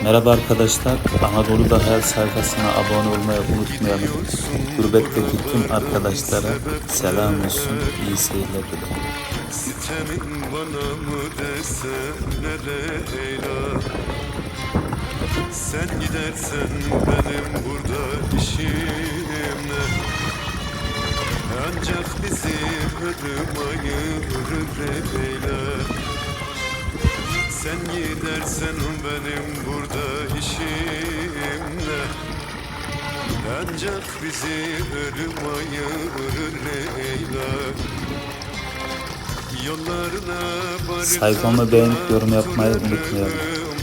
Merhaba arkadaşlar, Anadolu'da Hayat sayfasına abone olmayı unutmayalım. Gurbetteki tüm arkadaşlara selam olsun, iyi seyirler dilerim. Sitemin bana mı desenler Leyla? Sen gidersen benim burada işim ne? Ancak bizi ölüm ayırır Leyla. Sen gidersen benim burada işim ne? Ancak bizi ölüm ayırır Leyla. Yollarına Sayfamı beğenip yorum yapmayı unutmayalım.